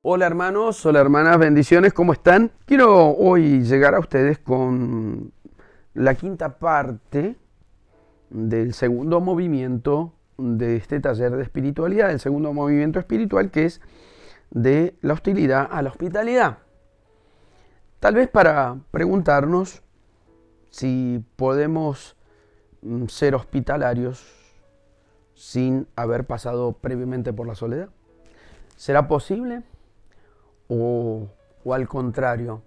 Hola hermanos, hola hermanas, bendiciones, ¿cómo están? Quiero hoy llegar a ustedes con la quinta parte del segundo movimiento de este taller de espiritualidad, el segundo movimiento espiritual que es de la hostilidad a la hospitalidad. Tal vez para preguntarnos si podemos ser hospitalarios sin haber pasado previamente por la soledad. ¿Será posible? O al contrario,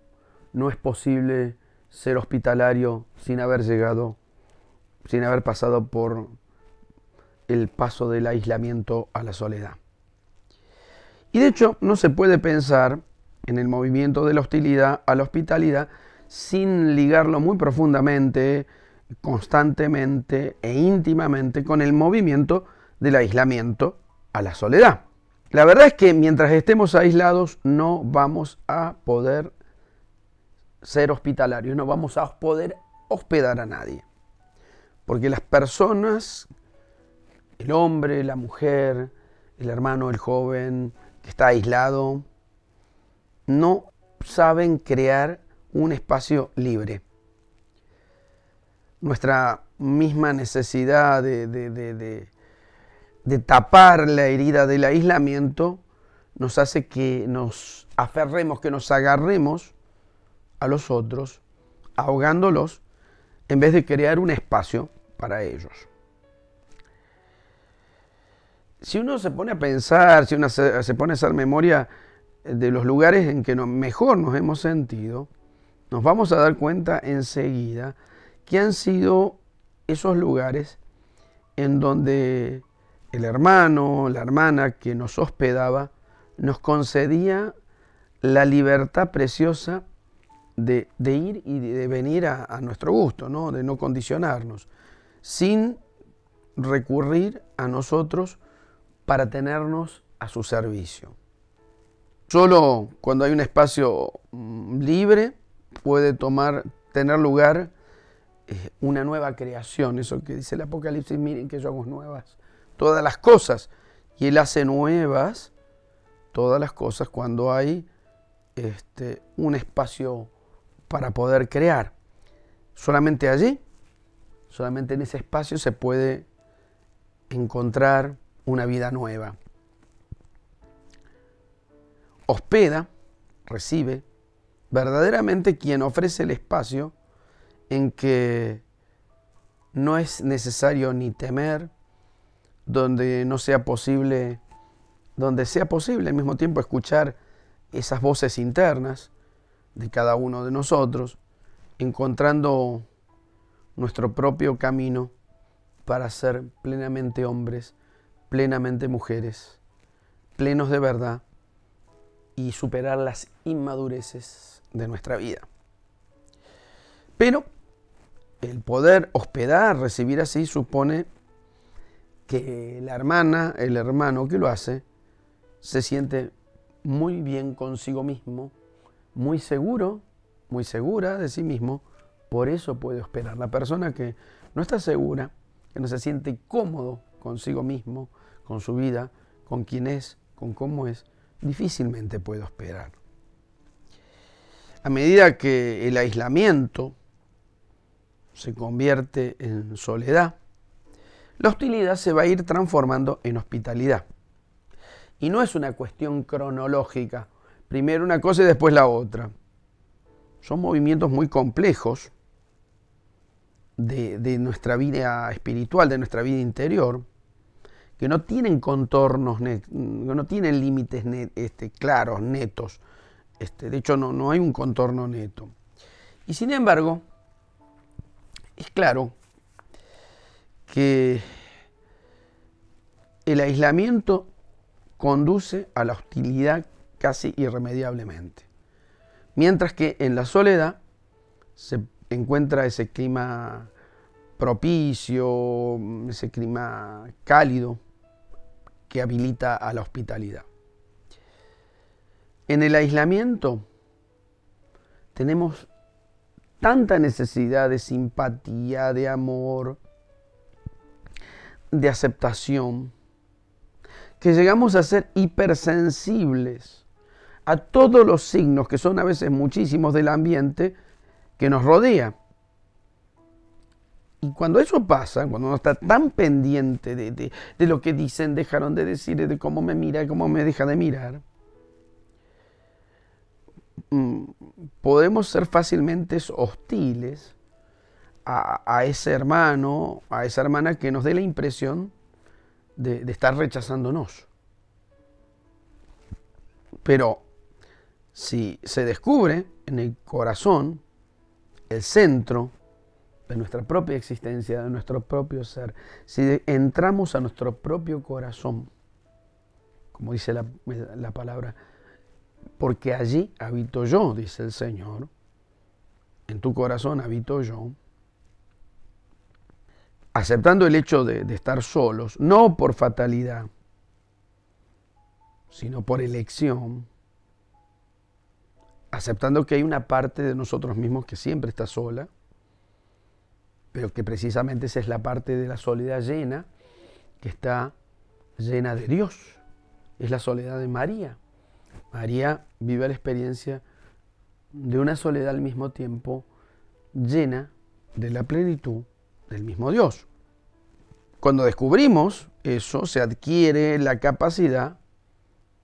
no es posible ser hospitalario sin haber llegado, sin haber pasado por el paso del aislamiento a la soledad. Y de hecho, no se puede pensar en el movimiento de la hostilidad a la hospitalidad sin ligarlo muy profundamente, constantemente e íntimamente con el movimiento del aislamiento a la soledad. La verdad es que mientras estemos aislados no vamos a poder ser hospitalarios, no vamos a poder hospedar a nadie. Porque las personas, el hombre, la mujer, el hermano, el joven que está aislado, no saben crear un espacio libre. Nuestra misma necesidad de tapar la herida del aislamiento nos hace que nos aferremos, que nos agarremos a los otros, ahogándolos, en vez de crear un espacio para ellos. Si uno se pone a pensar, si uno se pone a hacer memoria de los lugares en que mejor nos hemos sentido, nos vamos a dar cuenta enseguida que han sido esos lugares en donde el hermano, la hermana que nos hospedaba, nos concedía la libertad preciosa de ir y de venir a nuestro gusto, ¿no? De no condicionarnos, sin recurrir a nosotros para tenernos a su servicio. Solo cuando hay un espacio libre puede tener lugar una nueva creación, eso que dice el Apocalipsis, miren que yo hago nuevas todas las cosas, y Él hace nuevas todas las cosas cuando hay un espacio para poder crear. Solamente allí, solamente en ese espacio se puede encontrar una vida nueva. Hospeda, recibe, verdaderamente quien ofrece el espacio en que no es necesario ni temer, donde no sea posible, donde sea posible al mismo tiempo escuchar esas voces internas de cada uno de nosotros, encontrando nuestro propio camino para ser plenamente hombres, plenamente mujeres, plenos de verdad y superar las inmadureces de nuestra vida. Pero el poder hospedar, recibir así, supone que la hermana, el hermano que lo hace, se siente muy bien consigo mismo, muy seguro, muy segura de sí mismo, por eso puede hospedar. La persona que no está segura, que no se siente cómodo consigo mismo, con su vida, con quién es, con cómo es, difícilmente puede hospedar. A medida que el aislamiento se convierte en soledad, la hostilidad se va a ir transformando en hospitalidad. Y no es una cuestión cronológica, primero una cosa y después la otra. Son movimientos muy complejos de nuestra vida espiritual, de nuestra vida interior, que no tienen contornos, no tienen límites claros, netos. De hecho, no hay un contorno neto. Y sin embargo, es claro que el aislamiento conduce a la hostilidad casi irremediablemente. Mientras que en la soledad se encuentra ese clima propicio, ese clima cálido que habilita a la hospitalidad. En el aislamiento tenemos tanta necesidad de simpatía, de amor, de aceptación, que llegamos a ser hipersensibles a todos los signos, que son a veces muchísimos, del ambiente que nos rodea. Y cuando eso pasa, cuando uno está tan pendiente de lo que dicen, dejaron de decir, de cómo me mira, cómo me deja de mirar, podemos ser fácilmente hostiles a ese hermano, a esa hermana que nos dé la impresión de estar rechazándonos. Pero si se descubre en el corazón el centro de nuestra propia existencia, de nuestro propio ser, si entramos a nuestro propio corazón, como dice la palabra, porque allí habito yo, dice el Señor, en tu corazón habito yo, aceptando el hecho de estar solos, no por fatalidad, sino por elección, aceptando que hay una parte de nosotros mismos que siempre está sola, pero que precisamente esa es la parte de la soledad llena, que está llena de Dios. Es la soledad de María. María vive la experiencia de una soledad al mismo tiempo llena de la plenitud del mismo Dios. Cuando descubrimos eso, se adquiere la capacidad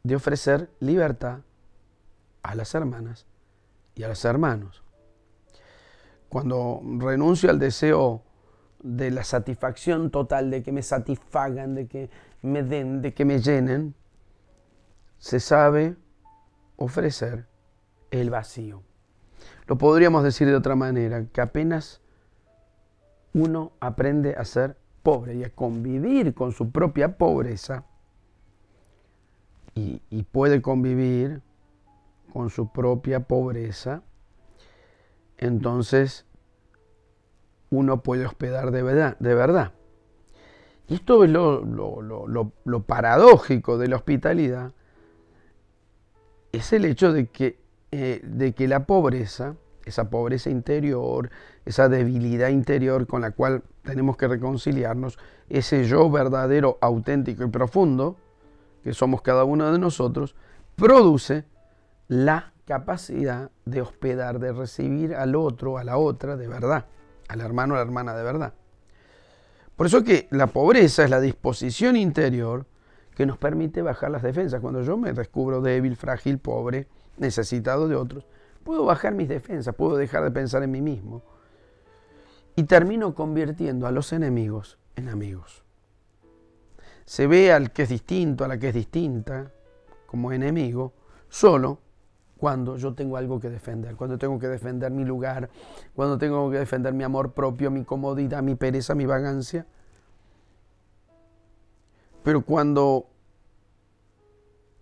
de ofrecer libertad a las hermanas y a los hermanos. Cuando renuncio al deseo de la satisfacción total, de que me satisfagan, de que me den, de que me llenen, se sabe ofrecer el vacío. Lo podríamos decir de otra manera, que apenas uno aprende a ser pobre y a convivir con su propia pobreza y puede convivir con su propia pobreza, entonces uno puede hospedar de verdad. Y esto es lo paradójico de la hospitalidad, es el hecho de que la pobreza, esa pobreza interior, esa debilidad interior con la cual tenemos que reconciliarnos, ese yo verdadero, auténtico y profundo, que somos cada uno de nosotros, produce la capacidad de hospedar, de recibir al otro, a la otra de verdad, al hermano, a la hermana de verdad. Por eso que la pobreza es la disposición interior que nos permite bajar las defensas. Cuando yo me descubro débil, frágil, pobre, necesitado de otros, puedo bajar mis defensas, puedo dejar de pensar en mí mismo y termino convirtiendo a los enemigos en amigos. Se ve al que es distinto, a la que es distinta, como enemigo, solo cuando yo tengo algo que defender, cuando tengo que defender mi lugar, cuando tengo que defender mi amor propio, mi comodidad, mi pereza, mi vagancia. Pero cuando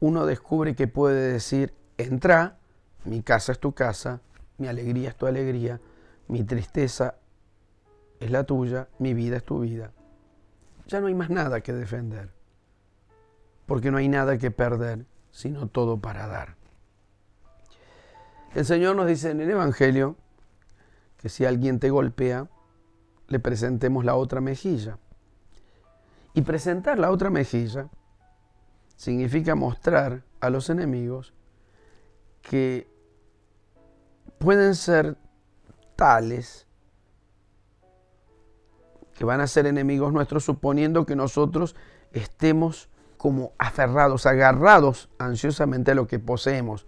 uno descubre que puede decir, entra, mi casa es tu casa, mi alegría es tu alegría, mi tristeza es la tuya, mi vida es tu vida. Ya no hay más nada que defender, porque no hay nada que perder, sino todo para dar. El Señor nos dice en el Evangelio que si alguien te golpea, le presentemos la otra mejilla. Y presentar la otra mejilla significa mostrar a los enemigos que pueden ser tales que van a ser enemigos nuestros suponiendo que nosotros estemos como aferrados, agarrados ansiosamente a lo que poseemos.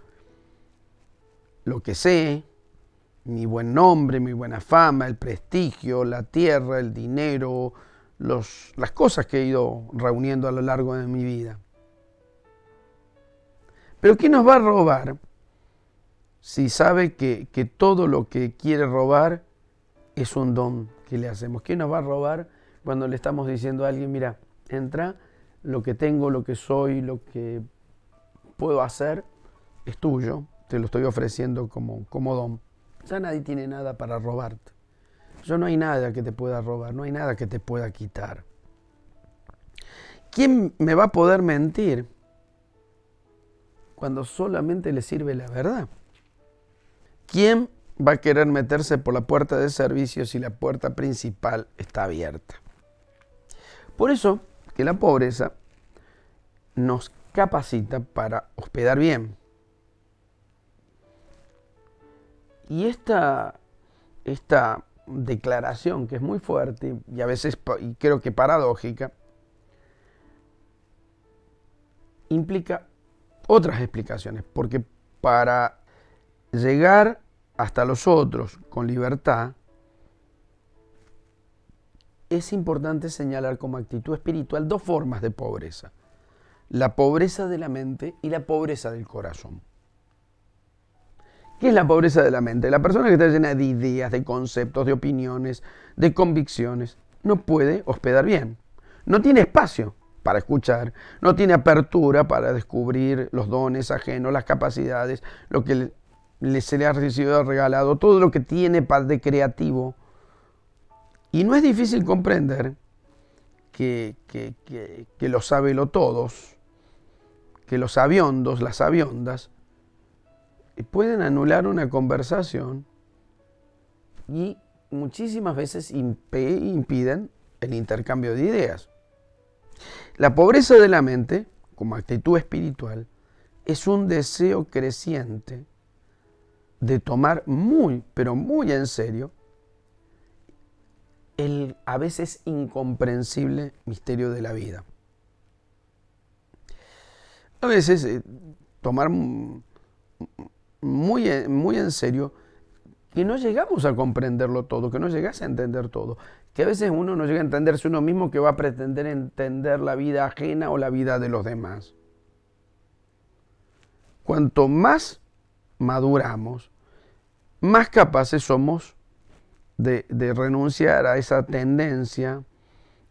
Lo que sé, mi buen nombre, mi buena fama, el prestigio, la tierra, el dinero, las cosas que he ido reuniendo a lo largo de mi vida. Pero ¿quién nos va a robar si sabe que todo lo que quiere robar es un don que le hacemos? ¿Quién nos va a robar cuando le estamos diciendo a alguien, mira, entra, lo que tengo, lo que soy, lo que puedo hacer, es tuyo, te lo estoy ofreciendo como don? Ya nadie tiene nada para robarte. Ya no hay nada que te pueda robar, no hay nada que te pueda quitar. ¿Quién me va a poder mentir cuando solamente le sirve la verdad? ¿Quién va a querer meterse por la puerta de servicio si la puerta principal está abierta? Por eso que la pobreza nos capacita para hospedar bien. Y esta declaración, que es muy fuerte y a veces y creo que paradójica, implica otras explicaciones, porque para llegar hasta los otros con libertad, es importante señalar como actitud espiritual dos formas de pobreza: la pobreza de la mente y la pobreza del corazón. ¿Qué es la pobreza de la mente? La persona que está llena de ideas, de conceptos, de opiniones, de convicciones, no puede hospedar bien. No tiene espacio para escuchar, no tiene apertura para descubrir los dones ajenos, las capacidades, lo que se le ha recibido regalado, todo lo que tiene de creativo. Y no es difícil comprender que los sabelotodos, que los sabiondos, las sabiondas, pueden anular una conversación y muchísimas veces impiden el intercambio de ideas. La pobreza de la mente, como actitud espiritual, es un deseo creciente de tomar muy, pero muy en serio el a veces incomprensible misterio de la vida. A veces tomar muy en serio que no llegamos a comprenderlo todo, que no llegas a entender todo, que a veces uno no llega a entenderse uno mismo, que va a pretender entender la vida ajena o la vida de los demás. Cuanto más maduramos, más capaces somos de renunciar a esa tendencia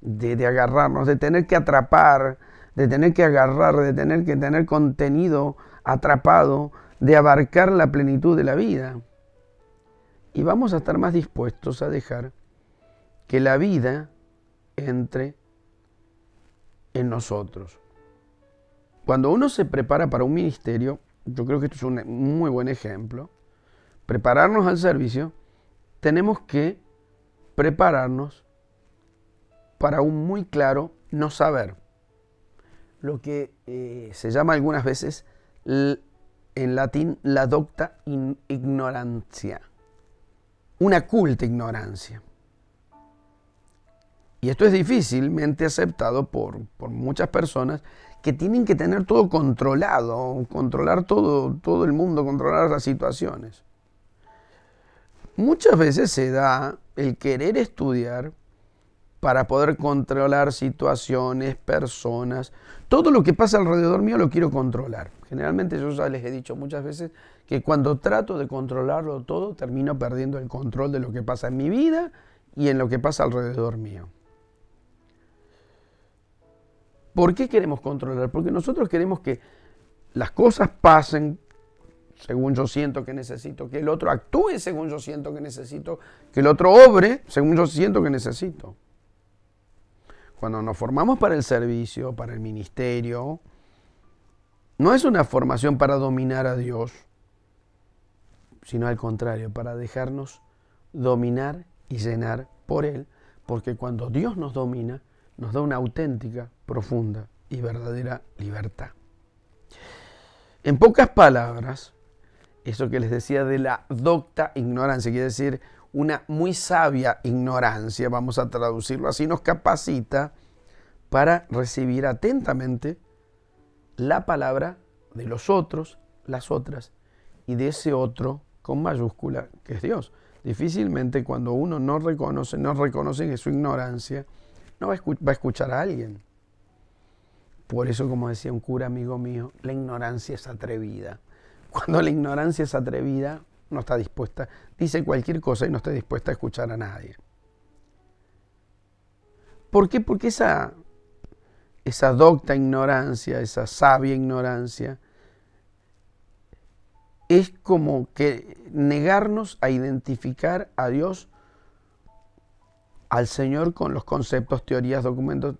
de agarrarnos, de tener que atrapar, de tener que agarrar, de tener que tener contenido atrapado, de abarcar la plenitud de la vida. Y vamos a estar más dispuestos a dejar que la vida entre en nosotros. Cuando uno se prepara para un ministerio, yo creo que esto es un muy buen ejemplo, prepararnos al servicio, tenemos que prepararnos para un muy claro no saber. Lo que se llama algunas veces en latín la docta ignorancia, una culta ignorancia. Y esto es difícilmente aceptado por muchas personas que tienen que tener todo controlado, controlar todo el mundo, controlar las situaciones. Muchas veces se da el querer estudiar para poder controlar situaciones, personas. Todo lo que pasa alrededor mío lo quiero controlar. Generalmente yo ya les he dicho muchas veces que cuando trato de controlarlo todo, termino perdiendo el control de lo que pasa en mi vida y en lo que pasa alrededor mío. ¿Por qué queremos controlar? Porque nosotros queremos que las cosas pasen según yo siento que necesito, que el otro actúe según yo siento que necesito, que el otro obre según yo siento que necesito. Cuando nos formamos para el servicio, para el ministerio, no es una formación para dominar a Dios, sino al contrario, para dejarnos dominar y llenar por Él, porque cuando Dios nos domina, nos da una auténtica, profunda y verdadera libertad. En pocas palabras, eso que les decía de la docta ignorancia, quiere decir una muy sabia ignorancia, vamos a traducirlo así, nos capacita para recibir atentamente la palabra de los otros, las otras, y de ese otro con mayúscula, que es Dios. Difícilmente cuando uno no reconoce que su ignorancia, no va a escuchar a alguien. Por eso, como decía un cura amigo mío, la ignorancia es atrevida. Cuando la ignorancia es atrevida, no está dispuesta, dice cualquier cosa y no está dispuesta a escuchar a nadie. ¿Por qué? Porque esa docta ignorancia, esa sabia ignorancia, es como que negarnos a identificar a Dios, al Señor, con los conceptos, teorías, documentos,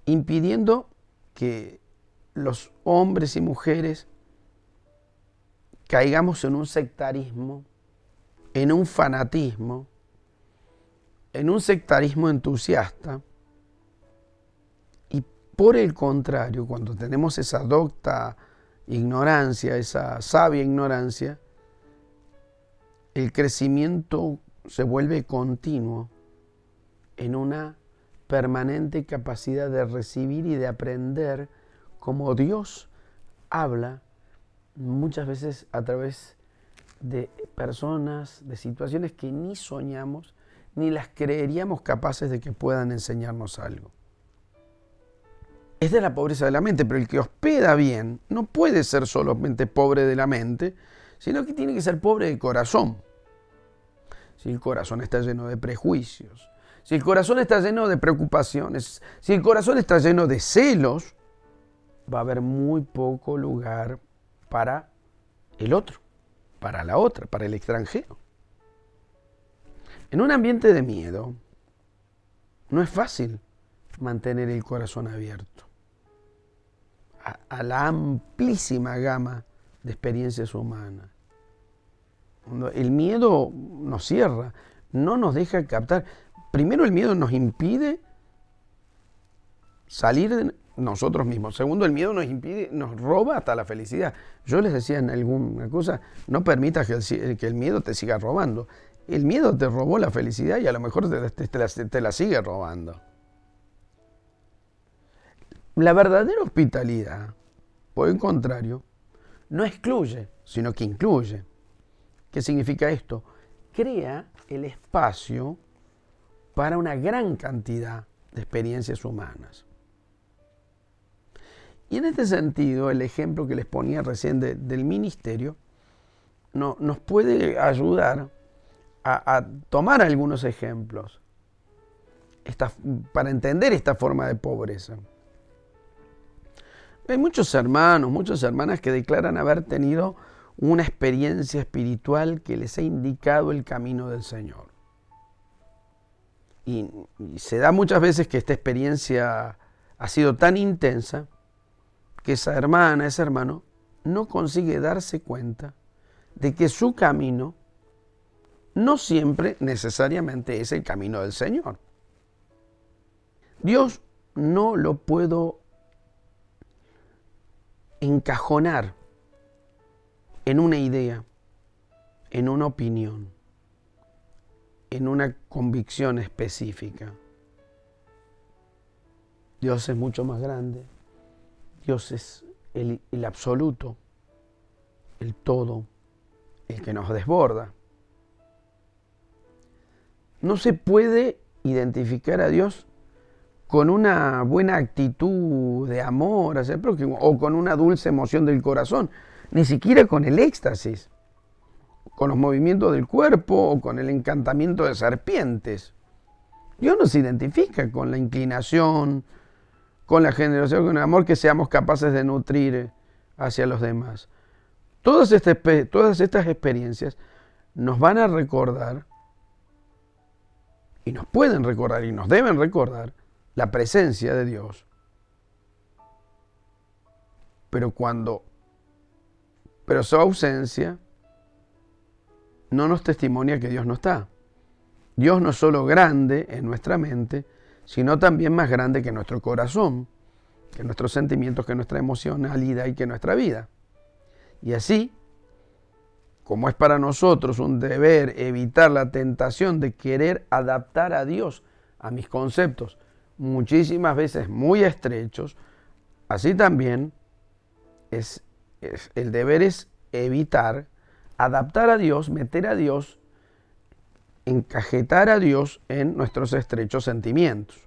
impidiendo que los hombres y mujeres caigamos en un sectarismo, en un fanatismo, en un sectarismo entusiasta. Y por el contrario, cuando tenemos esa docta ignorancia, esa sabia ignorancia, el crecimiento se vuelve continuo en una permanente capacidad de recibir y de aprender como Dios habla muchas veces a través de personas, de situaciones que ni soñamos, ni las creeríamos capaces de que puedan enseñarnos algo. Es de la pobreza de la mente, pero el que hospeda bien no puede ser solamente pobre de la mente, sino que tiene que ser pobre de corazón. Si el corazón está lleno de prejuicios, si el corazón está lleno de preocupaciones, si el corazón está lleno de celos, va a haber muy poco lugar para el otro, para la otra, para el extranjero. En un ambiente de miedo, no es fácil mantener el corazón abierto a la amplísima gama de experiencias humanas. El miedo nos cierra, no nos deja captar. Primero, el miedo nos impide salir de nosotros mismos. Segundo, el miedo nos roba hasta la felicidad. Yo les decía en alguna cosa, no permitas que el miedo te siga robando. El miedo te robó la felicidad y a lo mejor te la sigue robando. La verdadera hospitalidad, por el contrario, no excluye, sino que incluye. ¿Qué significa esto? Crea el espacio para una gran cantidad de experiencias humanas. Y en este sentido, el ejemplo que les ponía recién del ministerio nos puede ayudar a tomar algunos ejemplos para entender esta forma de pobreza. Hay muchos hermanos, muchas hermanas que declaran haber tenido una experiencia espiritual que les ha indicado el camino del Señor. Y se da muchas veces que esta experiencia ha sido tan intensa que esa hermana, ese hermano, no consigue darse cuenta de que su camino no siempre necesariamente es el camino del Señor. Dios no lo puedo encajonar en una idea, en una opinión, en una convicción específica. Dios es mucho más grande. Dios es el absoluto, el todo, el que nos desborda. No se puede identificar a Dios con una buena actitud de amor hacia el prójimo o con una dulce emoción del corazón, ni siquiera con el éxtasis, con los movimientos del cuerpo o con el encantamiento de serpientes. Dios nos identifica con la inclinación, con la generosidad, con el amor que seamos capaces de nutrir hacia los demás. Todas estas experiencias nos van a recordar, y nos pueden recordar, y nos deben recordar, la presencia de Dios. Pero su ausencia no nos testimonia que Dios no está. Dios no es solo grande en nuestra mente, sino también más grande que nuestro corazón, que nuestros sentimientos, que nuestra emocionalidad y que nuestra vida. Y así, como es para nosotros un deber evitar la tentación de querer adaptar a Dios a mis conceptos, muchísimas veces muy estrechos, así también el deber es evitar adaptar a Dios, meter a Dios, encajetar a Dios en nuestros estrechos sentimientos.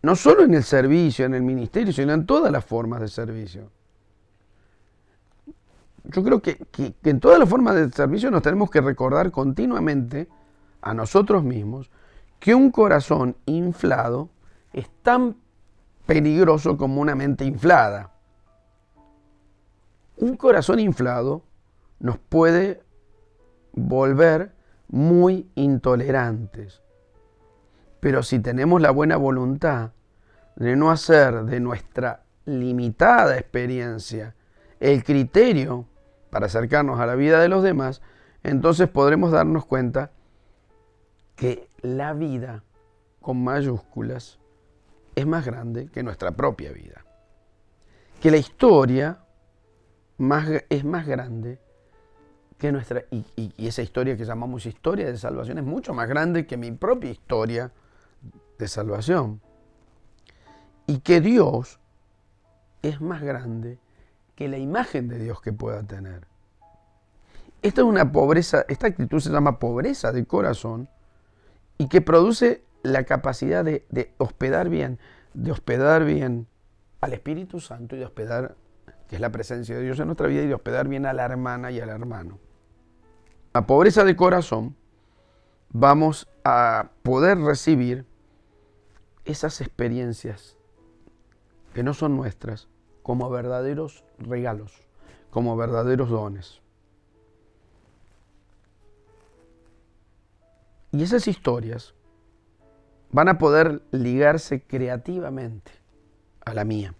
No solo en el servicio, en el ministerio, sino en todas las formas de servicio. Yo creo que en todas las formas de servicio nos tenemos que recordar continuamente a nosotros mismos que un corazón inflado es tan peligroso como una mente inflada. Un corazón inflado nos puede volver muy intolerantes. Pero si tenemos la buena voluntad de no hacer de nuestra limitada experiencia el criterio para acercarnos a la vida de los demás, entonces podremos darnos cuenta que la vida con mayúsculas es más grande que nuestra propia vida. Que la historia es más grande que nuestra, y esa historia que llamamos historia de salvación es mucho más grande que mi propia historia de salvación. Y que Dios es más grande que la imagen de Dios que pueda tener. Esta es una pobreza, esta actitud se llama pobreza de corazón y que produce la capacidad de hospedar bien al Espíritu Santo y de hospedar, que es la presencia de Dios en nuestra vida, y de hospedar bien a la hermana y al hermano. La pobreza de corazón vamos a poder recibir esas experiencias que no son nuestras como verdaderos regalos, como verdaderos dones. Y esas historias van a poder ligarse creativamente a la mía.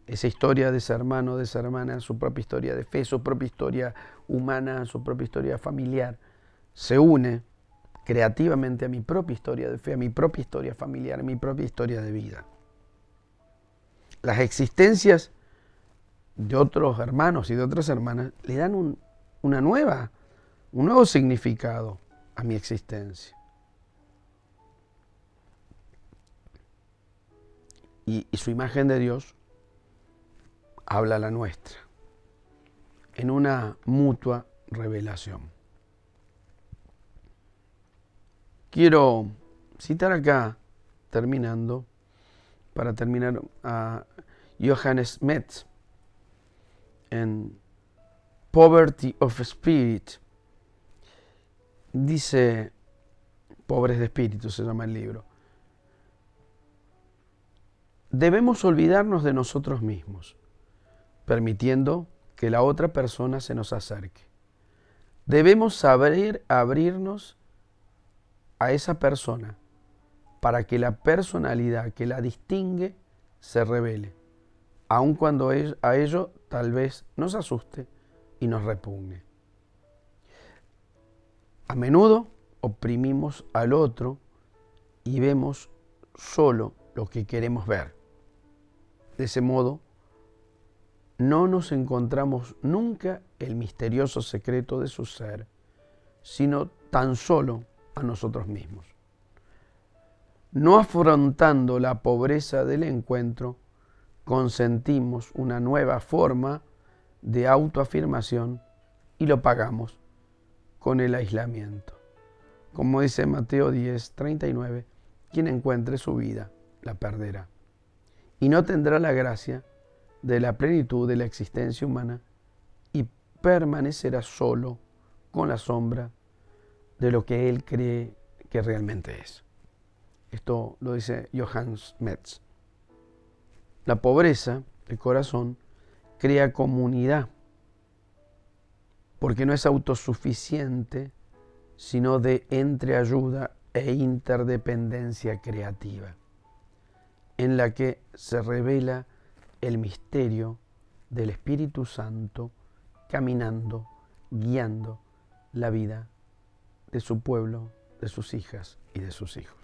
Esa historia de ese hermano, de esa hermana, su propia historia de fe, su propia historia humana, su propia historia familiar, se une creativamente a mi propia historia de fe, a mi propia historia familiar, a mi propia historia de vida. Las existencias de otros hermanos y de otras hermanas le dan un nuevo significado a mi existencia. Y su imagen de Dios habla a la nuestra en una mutua revelación. Quiero citar acá, terminando, para terminar, a Johannes Metz en Poverty of Spirit. Dice, Pobres de Espíritu se llama el libro. Debemos olvidarnos de nosotros mismos, permitiendo que la otra persona se nos acerque. Debemos saber abrirnos a esa persona para que la personalidad que la distingue se revele, aun cuando a ello tal vez nos asuste y nos repugne. A menudo oprimimos al otro y vemos solo lo que queremos ver. De ese modo, no nos encontramos nunca el misterioso secreto de su ser, sino tan solo a nosotros mismos. No afrontando la pobreza del encuentro, consentimos una nueva forma de autoafirmación y lo pagamos con el aislamiento. Como dice Mateo 10:39, quien encuentre su vida la perderá y no tendrá la gracia de la plenitud de la existencia humana y permanecerá solo con la sombra de lo que él cree que realmente es. Esto lo dice Johannes Metz. La pobreza del corazón crea comunidad porque no es autosuficiente, sino de entreayuda e interdependencia creativa, en la que se revela el misterio del Espíritu Santo caminando, guiando la vida de su pueblo, de sus hijas y de sus hijos.